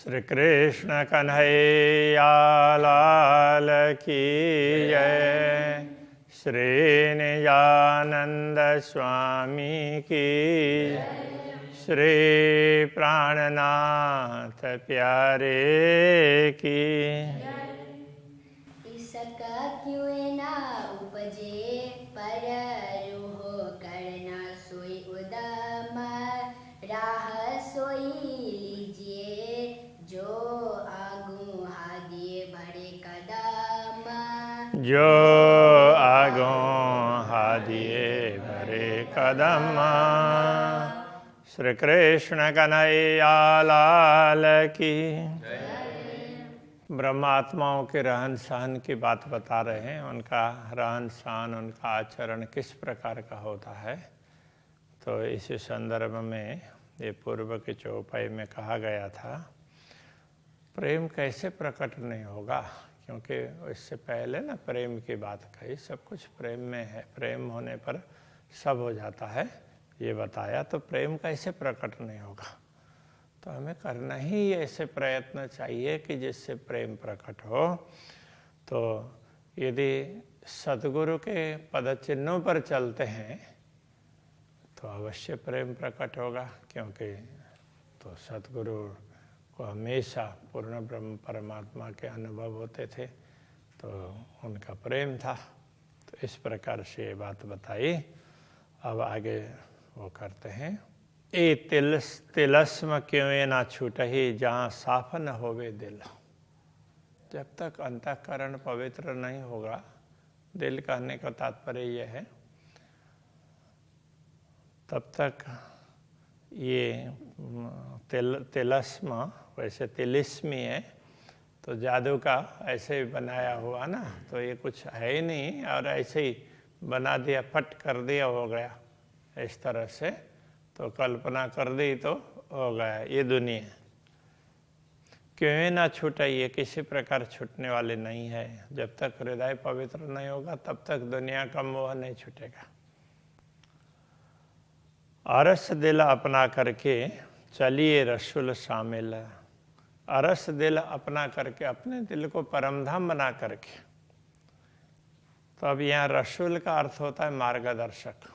श्री कृष्ण कन्हैया लाल की जय। श्री निजानंद स्वामी की, श्री प्राणनाथ प्यारे की। इसका क्यों ना उपजे पर रूह करना सोई उदम, राह सोई लीजिए जो आगू हादिए भरे कदम। जो आगों हादिए भरे कदम। श्री कृष्ण कन्हैया लाल की। ब्रह्मात्माओं के रहन सहन की बात बता रहे हैं। उनका रहन सहन, उनका आचरण किस प्रकार का होता है। तो इसी संदर्भ में ये पूर्व की चौपाई में कहा गया था, प्रेम कैसे प्रकट नहीं होगा, क्योंकि इससे पहले ना प्रेम की बात कही। सब कुछ प्रेम में है, प्रेम होने पर सब हो जाता है ये बताया। तो प्रेम कैसे प्रकट नहीं होगा, तो हमें करना ही ऐसे प्रयत्न चाहिए कि जिससे प्रेम प्रकट हो। तो यदि सद्गुरु के पद चिन्हों पर चलते हैं तो अवश्य प्रेम प्रकट होगा, क्योंकि तो सद्गुरु को हमेशा पूर्ण ब्रह्म परमात्मा के अनुभव होते थे, तो उनका प्रेम था। तो इस प्रकार से ये बात बताई। अब आगे वो करते हैं, ए तिलस्म क्यों ना छूटहि जहाँ साफ न होवे दिल। जब तक अंतःकरण पवित्र नहीं होगा, दिल कहने का तात्पर्य यह है, तब तक ये तिलस्म वैसे तिलिस्मी है, तो जादू का ऐसे ही बनाया हुआ ना, तो ये कुछ है ही नहीं और ऐसे ही बना दिया, फट कर दिया, हो गया इस तरह से। तो कल्पना कर दी तो हो गया ये दुनिया। क्यों ना छूटे, ये किसी प्रकार छूटने वाली नहीं है। जब तक हृदय पवित्र नहीं होगा तब तक दुनिया का मोह नहीं छूटेगा। अरस दिल अपना करके चलिए रसूल शामिल। अरस दिल अपना करके, अपने दिल को परमधाम बना करके। तो अब यहाँ रसूल का अर्थ होता है मार्गदर्शक।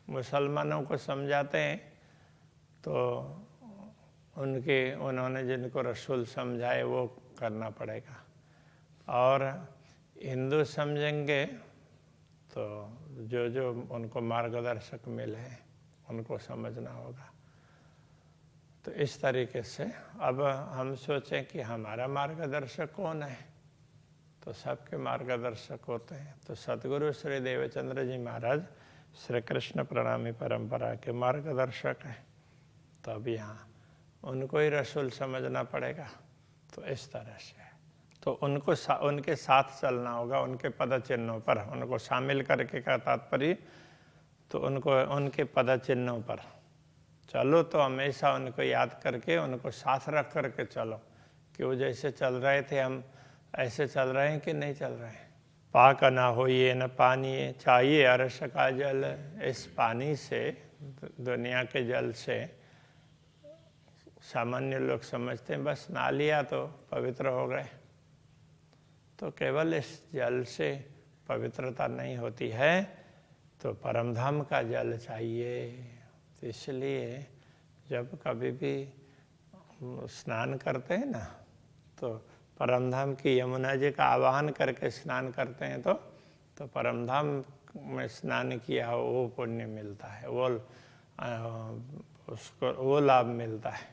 मुसलमानों को समझाते हैं तो उन्होंने जिनको रसूल समझाए वो करना पड़ेगा, और हिंदू समझेंगे तो जो उनको मार्गदर्शक मिले उनको समझना होगा। तो इस तरीके से अब हम सोचें कि हमारा मार्गदर्शक कौन है, तो सबके मार्गदर्शक होते हैं। तो सद्गुरु श्री देवचंद्र जी महाराज श्री कृष्ण प्रणामी परंपरा के मार्गदर्शक हैं। तो अब यहाँ उनको ही रसूल समझना पड़ेगा। तो इस तरह से तो उनके साथ चलना होगा, उनके पद चिन्हों पर। उनको शामिल करके का तात्पर्य, तो उनके पद चिन्हों पर चलो, तो हमेशा उनको याद करके उनको साथ रख करके चलो कि वो जैसे चल रहे थे हम ऐसे चल रहे हैं कि नहीं चल रहे हैं। पाक ना होइए न पानी चाहिए अरस का जल। इस पानी से, दुनिया के जल से, सामान्य लोग समझते हैं बस नहा लिया तो पवित्र हो गए। तो केवल इस जल से पवित्रता नहीं होती है, तो परमधाम का जल चाहिए। तो इसलिए जब कभी भी स्नान करते हैं ना, तो परमधाम की यमुना जी का आवाहन करके स्नान करते हैं, तो परमधाम में स्नान किया हो वो पुण्य मिलता है, उसको वो लाभ मिलता है।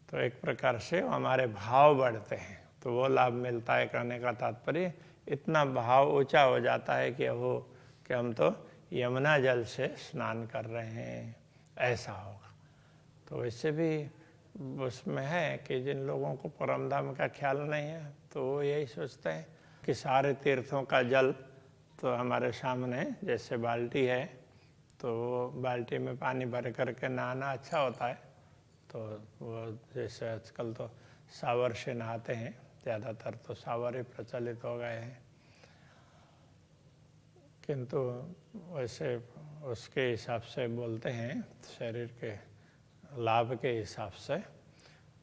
तो एक प्रकार से हमारे भाव बढ़ते हैं, तो वो लाभ मिलता है। कहने का तात्पर्य इतना भाव ऊंचा हो जाता है कि हम तो यमुना जल से स्नान कर रहे हैं, ऐसा होगा। तो वैसे भी उसमें है कि जिन लोगों को परमधाम का ख्याल नहीं है, तो वो यही सोचते हैं कि सारे तीर्थों का जल तो हमारे सामने जैसे बाल्टी है, तो वो बाल्टी में पानी भर करके नहाना अच्छा होता है। तो वो जैसे आजकल तो शावर से नहाते हैं, ज़्यादातर तो शावर ही प्रचलित हो गए हैं, किंतु वैसे उसके हिसाब से बोलते हैं शरीर के लाभ के हिसाब से।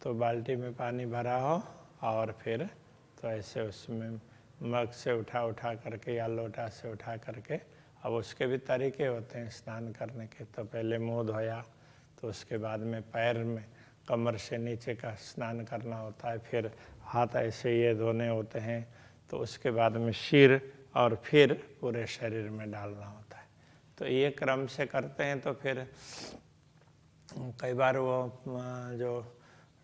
तो बाल्टी में पानी भरा हो और फिर तो ऐसे उसमें मग से उठा करके या लोटा से उठा करके, अब उसके भी तरीके होते हैं स्नान करने के। तो पहले मुंह धोया, तो उसके बाद में पैर में कमर से नीचे का स्नान करना होता है, फिर हाथ ऐसे ये धोने होते हैं, तो उसके बाद में सिर और फिर पूरे शरीर में डालना होता है। तो ये क्रम से करते हैं तो फिर कई बार वो जो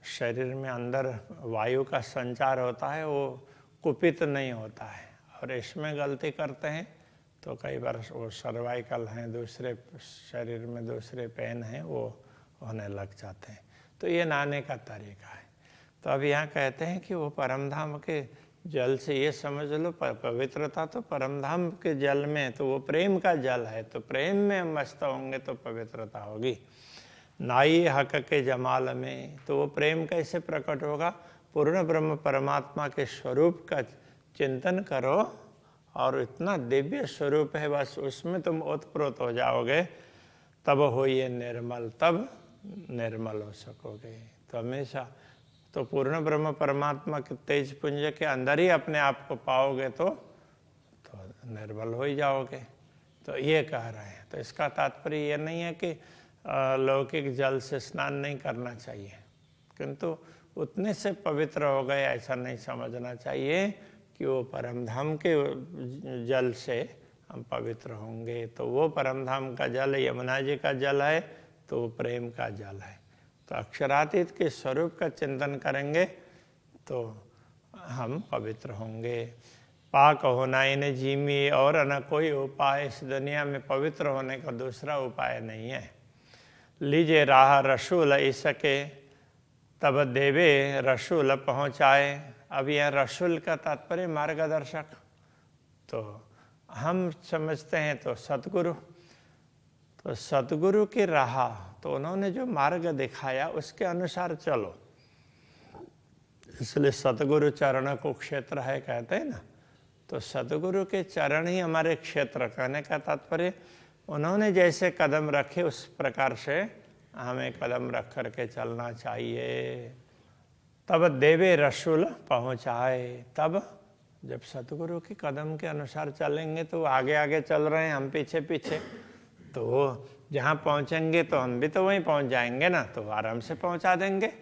शरीर में अंदर वायु का संचार होता है वो कुपित नहीं होता है। और इसमें गलती करते हैं तो कई बार वो सर्वाइकल हैं, दूसरे शरीर में दूसरे पेन हैं, वो होने लग जाते हैं। तो ये नहाने का तरीका है। तो अब यहाँ कहते हैं कि वो परमधाम के जल से, ये समझ लो पवित्रता तो परमधाम के जल में, तो वो प्रेम का जल है, तो प्रेम में मस्त होंगे तो पवित्रता होगी। नाई हक के जमाल में, तो वो प्रेम कैसे प्रकट होगा? पूर्ण ब्रह्म परमात्मा के स्वरूप का चिंतन करो और इतना दिव्य स्वरूप है, बस उसमें तुम ओतप्रोत हो जाओगे, तब हो ये निर्मल, तब निर्मल हो सकोगे। तो हमेशा तो पूर्ण ब्रह्म परमात्मा के तेज पुंज के अंदर ही अपने आप को पाओगे तो निर्मल हो ही जाओगे। तो ये कह रहे हैं। तो इसका तात्पर्य ये नहीं है कि लौकिक जल से स्नान नहीं करना चाहिए, किंतु उतने से पवित्र हो गए ऐसा नहीं समझना चाहिए कि वो परमधाम के जल से हम पवित्र होंगे। तो वो परमधाम का जल यमुना जी का जल है, तो वो प्रेम का जल है। तो अक्षरातीत के स्वरूप का चिंतन करेंगे तो हम पवित्र होंगे। पाक होना इन्हें जीमी और न कोई उपाय, इस दुनिया में पवित्र होने का दूसरा उपाय नहीं है। लीजिए राह रसूल इसके, तब देवे रसूल पहुँचाए। अब यह रसूल का तात्पर्य मार्गदर्शक, तो हम समझते हैं तो सतगुरु, तो सतगुरु की राह, तो उन्होंने जो मार्ग दिखाया उसके अनुसार चलो। इसलिए सतगुरु चरण को क्षेत्र है कहते हैं ना। तो सतगुरु के चरण ही हमारे क्षेत्र, कहने का तात्पर्य उन्होंने जैसे कदम रखे उस प्रकार से हमें कदम रख करके चलना चाहिए। तब देवे रसूल पहुँचाए, तब जब सतगुरु के कदम के अनुसार चलेंगे तो आगे आगे चल रहे हैं, हम पीछे पीछे, तो वो जहाँ पहुँचेंगे तो हम भी तो वहीं पहुँच जाएंगे ना, तो आराम से पहुँचा देंगे।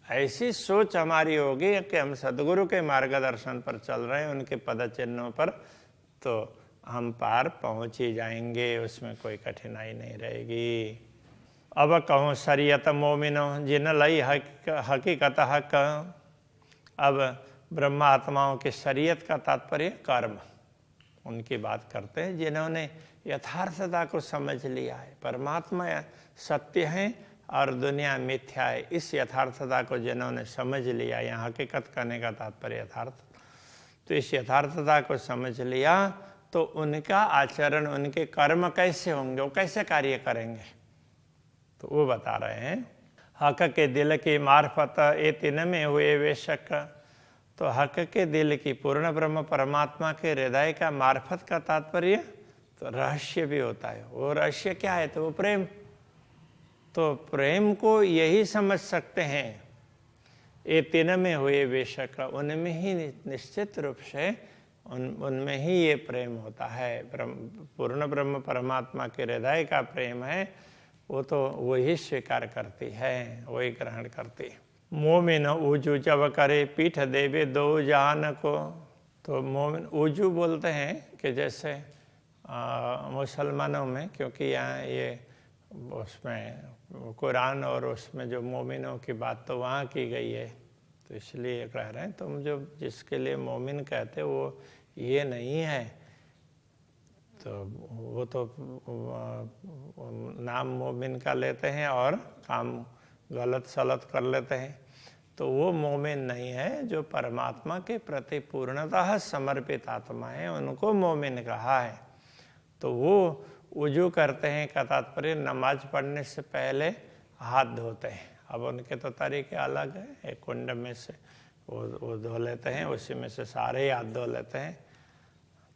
ऐसी सोच हमारी होगी कि हम सतगुरु के मार्गदर्शन पर चल रहे हैं, उनके पद चिन्हों पर, तो हम पार पहुँच ही जाएंगे, उसमें कोई कठिनाई नहीं रहेगी। अब कहूँ शरीयत मोमिनो जिन लई हकीकत हक। अब ब्रह्मा आत्माओं के शरीयत का तात्पर्य कर्म, उनकी बात करते हैं जिन्होंने यथार्थता को समझ लिया है। परमात्मा सत्य है और दुनिया मिथ्या है, इस यथार्थता को जिन्होंने समझ लिया, यहाँ हकीकत करने का तात्पर्य यथार्थ, तो इस यथार्थता को समझ लिया तो उनका आचरण, उनके कर्म कैसे होंगे, वो कैसे कार्य करेंगे, तो वो बता रहे हैं। हक के दिल की मार्फत ए तीन में हुए वे शक। तो हक के दिल की, पूर्ण ब्रह्म परमात्मा के हृदय का मार्फत का तात्पर्य तो रहस्य भी होता है। वो रहस्य क्या है? तो वो प्रेम। तो प्रेम को यही समझ सकते हैं, ये तीन में हुए बेशक, उनमें ही निश्चित रूप से उनमें ही ये प्रेम होता है। पूर्ण ब्रह्म परमात्मा के हृदय का प्रेम है, वो तो वही स्वीकार करती है, वही ग्रहण करती है। मोमिन ऊजू जब करे पीठ देवे दो जान को। तो मोमिन ऊजू बोलते हैं कि जैसे मुसलमानों में, क्योंकि यहाँ ये उसमें कुरान और उसमें जो मोमिनों की बात तो वहाँ की गई है, तो इसलिए कह रहे हैं तुम जो जिसके लिए मोमिन कहते वो ये नहीं है, तो वो तो नाम मोमिन का लेते हैं और काम गलत सलत कर लेते हैं। तो वो मोमिन नहीं है, जो परमात्मा के प्रति पूर्णतः समर्पित आत्मा है, उनको मोमिन कहा है। तो वो वुजू करते हैं का तात्पर्य नमाज पढ़ने से पहले हाथ धोते हैं। अब उनके तो तरीके अलग हैं, एक कुंड में से वो धो लेते हैं, उसी में से सारे ही हाथ धो लेते हैं।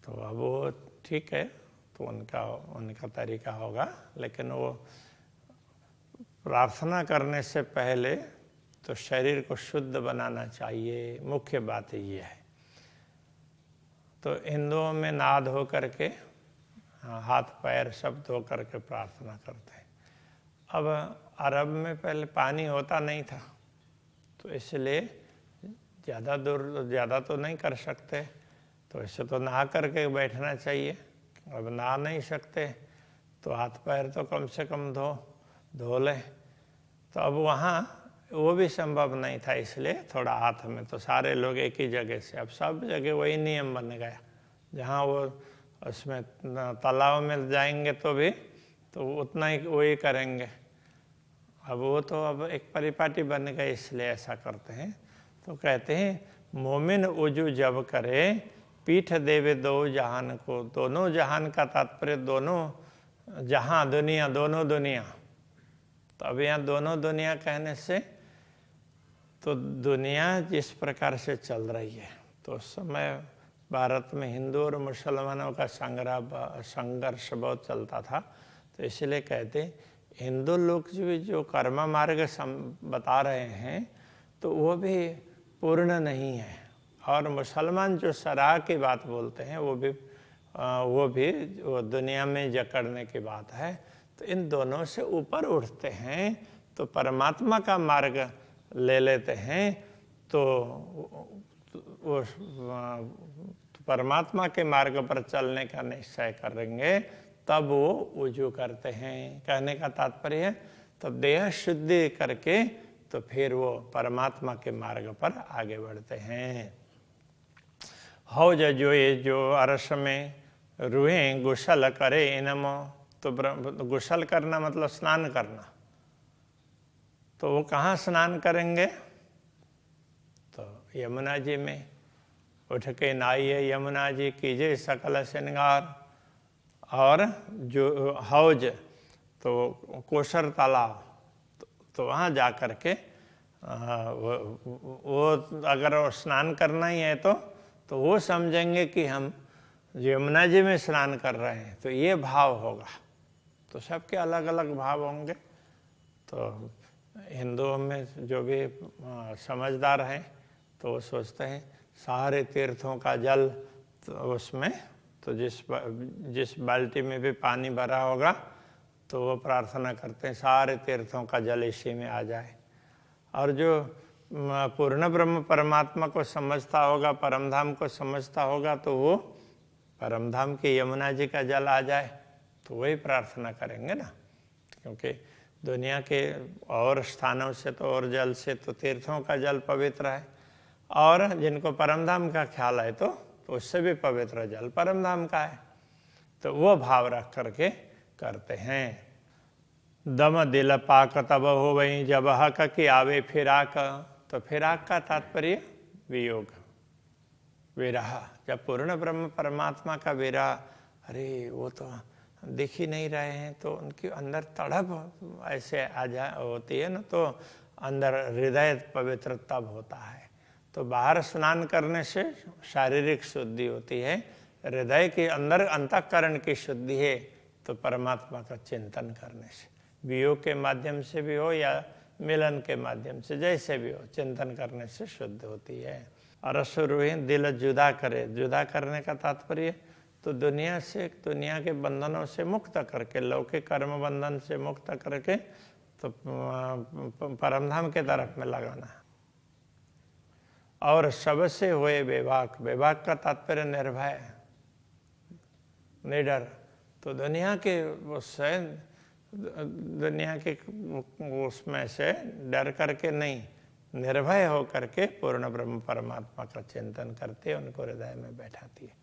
तो अब वो ठीक है, तो उनका तरीका होगा, लेकिन वो प्रार्थना करने से पहले तो शरीर को शुद्ध बनाना चाहिए, मुख्य बात ये है। तो हिंदुओं में नहा धो करके हाथ पैर सब धो करके प्रार्थना करते हैं। अब अरब में पहले पानी होता नहीं था, तो इसलिए ज़्यादा तो नहीं कर सकते, तो ऐसे तो नहा करके बैठना चाहिए। अब नहा नहीं सकते तो हाथ पैर तो कम से कम धो लें। तो अब वहाँ वो भी संभव नहीं था, इसलिए थोड़ा हाथ में, तो सारे लोग एक ही जगह से, अब सब जगह वही नियम बन गया। जहाँ वो उसमें तालाब में जाएंगे तो भी तो उतना ही वही करेंगे। अब वो तो अब एक परिपाटी बन गए, इसलिए ऐसा करते हैं। तो कहते हैं मोमिन उजू जब करे पीठ देवे दो जहान को। दोनों जहान का तात्पर्य दोनों जहां, दुनिया, दोनों दुनिया। तो अब यहाँ दोनों दुनिया कहने से तो दुनिया जिस प्रकार से चल रही है, तो उस समय भारत में हिंदू और मुसलमानों का संघर्ष बहुत चलता था। तो इसलिए कहते हिंदू लोग जो कर्म मार्ग बता रहे हैं तो वो भी पूर्ण नहीं है, और मुसलमान जो सराह की बात बोलते हैं वो भी दुनिया में जकड़ने की बात है। तो इन दोनों से ऊपर उठते हैं तो परमात्मा का मार्ग ले लेते हैं, तो वो परमात्मा के मार्ग पर चलने का निश्चय करेंगे, तब वो वजू करते हैं। कहने का तात्पर्य है तब देह शुद्धि करके तो फिर वो परमात्मा के मार्ग पर आगे बढ़ते हैं। हौज जो अरस में रूहें गुसल करे इनमो। तो गुसल करना मतलब स्नान करना। तो वो कहाँ स्नान करेंगे? तो यमुना जी में उठ के नहाइए, यमुना जी कीजिए सकल श्रृंगार। और जो हौज तो कोशर तालाब, तो वहाँ जा कर के वो अगर स्नान करना ही है तो वो समझेंगे कि हम यमुना जी में स्नान कर रहे हैं, तो ये भाव होगा। तो सबके अलग अलग भाव होंगे। तो हिंदुओं में जो भी समझदार हैं तो वो सोचते हैं सारे तीर्थों का जल तो उसमें, तो जिस बाल्टी में भी पानी भरा होगा तो वो प्रार्थना करते हैं सारे तीर्थों का जल इसी में आ जाए। और जो पूर्ण ब्रह्म परमात्मा को समझता होगा, परमधाम को समझता होगा, तो वो परमधाम की यमुना जी का जल आ जाए, तो वही प्रार्थना करेंगे ना। क्योंकि दुनिया के और स्थानों से तो और जल से तो तीर्थों का जल पवित्र है, और जिनको परमधाम का ख्याल है तो उससे भी पवित्र जल परमधाम का है। तो वो भाव रख करके करते हैं। दम दिल पाक तब हो वही जब हक की आवे फिराक। तो फिराक का तात्पर्य वियोग, विरह। जब पूर्ण ब्रह्म परमात्मा का विरह, अरे वो तो दिख ही नहीं रहे हैं, तो उनके अंदर तड़प ऐसे आ जा होती है ना, तो अंदर हृदय पवित्र तब होता है। तो बाहर स्नान करने से शारीरिक शुद्धि होती है, हृदय के अंदर अंतःकरण की शुद्धि है तो परमात्मा का चिंतन करने से, वियोग के माध्यम से भी हो या मिलन के माध्यम से, जैसे भी हो, चिंतन करने से शुद्ध होती है। अरस रूहें दिल जुदा करे। जुदा करने का तात्पर्य तो दुनिया से, दुनिया के बंधनों से मुक्त करके, लौकिक कर्म बंधन से मुक्त करके तो परमधाम के तरफ में लगाना। और सबसे हुए बेबाक। बेबाक का तात्पर्य निर्भय, निडर। तो दुनिया के उससे, दुनिया के उसमें से डर करके नहीं, निर्भय हो करके पूर्ण ब्रह्म परमात्मा का चिंतन करते उनको हृदय में बैठाती है।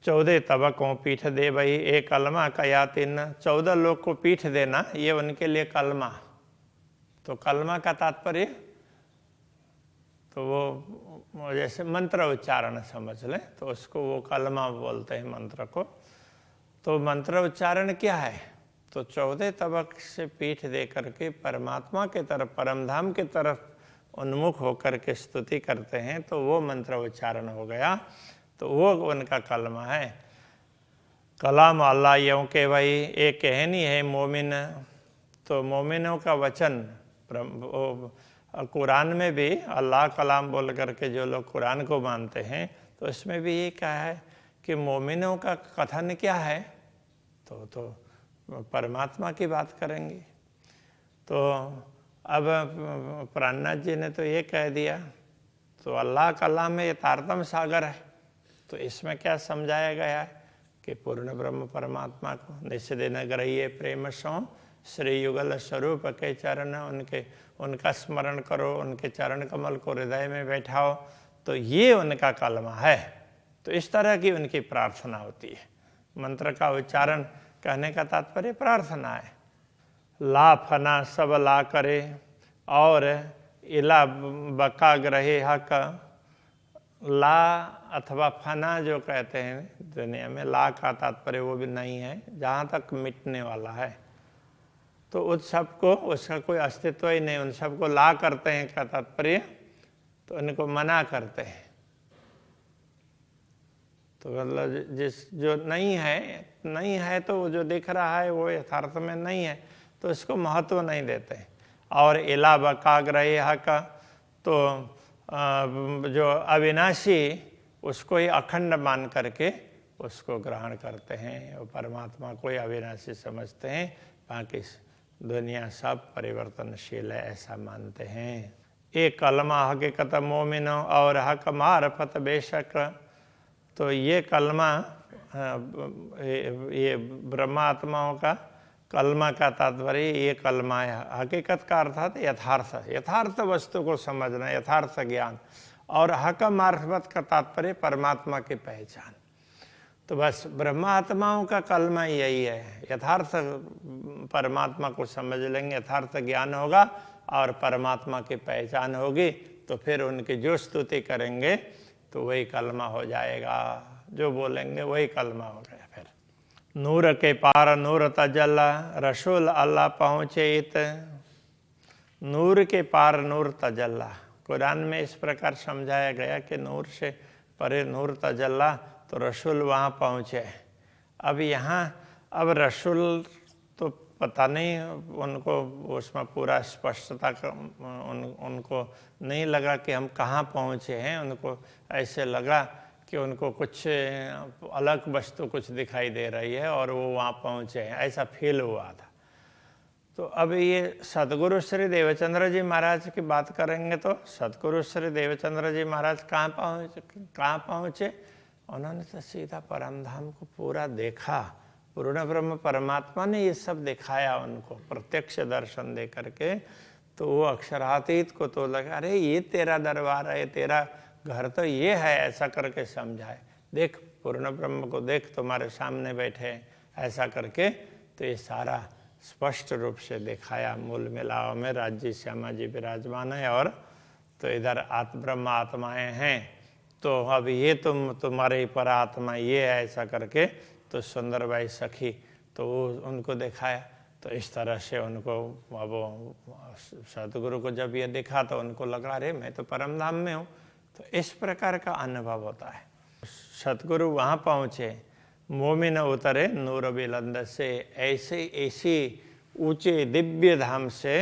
14 तबकों पीठ दे भाई एक कलमा कया तिन। 14 लोग को पीठ देना ये उनके लिए कलमा। तो कलमा का तात्पर्य तो वो जैसे मंत्र उच्चारण समझ लें, तो उसको वो कलमा बोलते हैं मंत्र को। तो मंत्र उच्चारण क्या है? तो 14 तबक से पीठ दे करके परमात्मा के तरफ, परमधाम के तरफ उन्मुख होकर के स्तुति करते हैं, तो वो मंत्र उच्चारण हो गया। तो वो उनका कलमा है। कलाम अल्लाह यूं के भाई एक कहनी है मोमिन। तो मोमिनों का वचन कुरान में भी अल्लाह कलाम बोल करके जो लोग कुरान को मानते हैं तो इसमें भी ये कहा है कि मोमिनों का कथन क्या है, तो परमात्मा की बात करेंगे। तो अब प्राणनाथ जी ने तो ये कह दिया, तो अल्लाह कलाम में यथार्थम सागर है, तो इसमें क्या समझाया गया है कि पूर्ण ब्रह्म परमात्मा को निस्दिन ग्रह्य प्रेम सो श्री युगल स्वरूप के चरण उनका स्मरण करो, उनके चरण कमल को हृदय में बैठाओ, तो ये उनका कलमा है। तो इस तरह की उनकी प्रार्थना होती है। मंत्र का उच्चारण कहने का तात्पर्य प्रार्थना है। ला फना सब ला करे और इला बका ग्रहे हक। ला अथवा फना जो कहते हैं दुनिया में, ला का तात्पर्य वो भी नहीं है जहाँ तक मिटने वाला है, तो उस सब को उसका कोई अस्तित्व ही नहीं, उन सबको ला करते हैं का तात्पर्य तो उनको मना करते हैं। तो मतलब जिस जो नहीं है तो जो दिख रहा है वो यथार्थ में नहीं है, तो इसको महत्व नहीं देते। और इला बकाग्रह का तो जो अविनाशी उसको ही अखंड मान करके उसको ग्रहण करते हैं और परमात्मा को ही अविनाशी समझते हैं, बाकी दुनिया सब परिवर्तनशील है ऐसा मानते हैं। एक कलमा हकीकत मोमिन और हक मारफत बेशक। तो ये कलमा ये ब्रह्मात्माओं का कलमा का तात्पर्य ये कलमा है। हकीकत का अर्थात यथार्थ वस्तु को समझना, यथार्थ ज्ञान। और हक मार्फत का तात्पर्य परमात्मा की पहचान। तो बस ब्रह्मात्माओं का कलमा यही है, यथार्थ परमात्मा को समझ लेंगे, यथार्थ ज्ञान होगा और परमात्मा की पहचान होगी, तो फिर उनकी जो स्तुति करेंगे तो वही कलमा हो जाएगा, जो बोलेंगे वही कलमा हो गया। फिर नूर के पार नूर तजल्ला रसूल अल्लाह पहुँचे इत। नूर के पार नूर तजल्ला, कुरान में इस प्रकार समझाया गया कि नूर से परे नूर तजल्ला, तो रसूल वहाँ पहुँचे। अब यहाँ अब रसूल तो पता नहीं उनको उसमें पूरा स्पष्टता उनको नहीं लगा कि हम कहाँ पहुँचे हैं, उनको ऐसे लगा कि उनको कुछ अलग वस्तु कुछ दिखाई दे रही है और वो वहाँ पहुँचे हैं, ऐसा फील हुआ था। तो अब ये सदगुरु श्री देवचंद्र जी महाराज की बात करेंगे तो सदगुरु श्री देवचंद्र जी महाराज कहाँ पहुँचे? उन्होंने तो सीधा परमधाम को पूरा देखा, पूर्ण ब्रह्म परमात्मा ने ये सब दिखाया उनको प्रत्यक्ष दर्शन दे करके। तो वो अक्षरातीत को तो लगा अरे ये तेरा दरबार है, तेरा घर तो ये है, ऐसा करके समझाए। देख पूर्ण ब्रह्म को देख, तुम्हारे सामने बैठे, ऐसा करके तो ये सारा स्पष्ट रूप से दिखाया। मूल मिलाव में राज्य श्यामा जी विराजमान है और तो इधर ब्रह्म आत्माएं हैं, तो अब ये तुम्हारे पर आत्मा ये है, ऐसा करके तो सुंदरबाई सखी तो उनको दिखाया। तो इस तरह से उनको अब सतगुरु को जब ये देखा तो उनको लगा अरे मैं तो परमधाम में हूँ। तो इस प्रकार का अनुभव होता है। सतगुरु वहाँ पहुँचे, मोमिन उतरे नूर बिलंद से, ऐसी ऊंचे दिव्य धाम से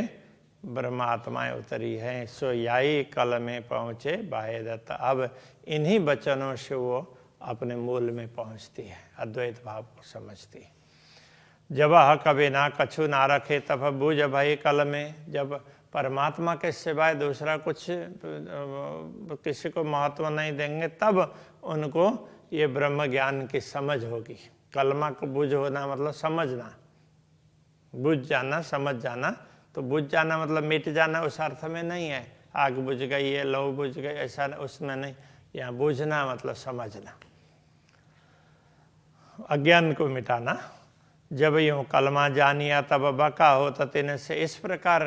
ब्रह्मात्माएं उतरी हैं। सो याई कल में पहुँचे बाहेदत्त। अब इन्हीं वचनों से वो अपने मूल में पहुँचती है, अद्वैत भाव को समझती है। जब कभी ना कछु ना रखे तब बूझ भई कल में। जब परमात्मा के सिवाय दूसरा कुछ किसी को महत्व नहीं देंगे तब उनको ये ब्रह्म ज्ञान की समझ होगी। कलमा को बुझ होना मतलब समझना, बुझ जाना, समझ जाना। तो बुझ जाना मतलब मिट जाना उस अर्थ में नहीं है, आग बुझ गई है, लौ बुझ गई, ऐसा उसमें नहीं। यहाँ बुझना मतलब समझना, अज्ञान को मिटाना। जब यूँ कलमा जानिया तब बका हो ततिन से। इस प्रकार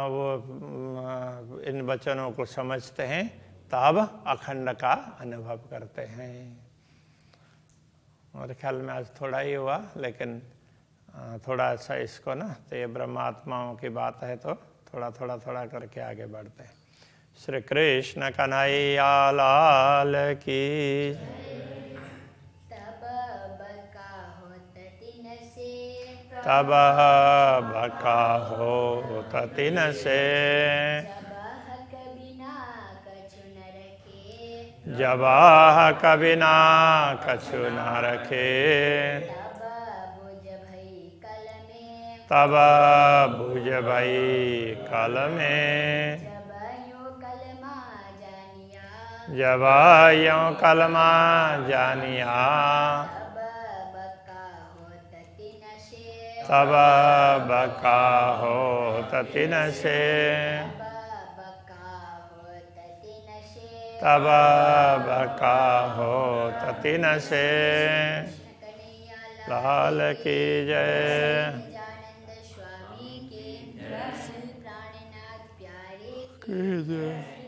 वो इन वचनों को समझते हैं तब अखंड का अनुभव करते हैं। और ख्याल में आज थोड़ा ही हुआ, लेकिन थोड़ा सा इसको ना, तो ये ब्रह्मात्माओं की बात है तो थोड़ा करके आगे बढ़ते हैं। श्री कृष्ण कन्हैया लाल की। तब बका होत तिन से तब बका हो तिन से। जबाह कबिना कछु न रखे, तब बुझ भई कल में। जब यों कलमा जानिया, तब बका हो तिन से। तब बका हो तिन से। लाल की जय। स्वामी की प्राणनाथ प्यारे की जय।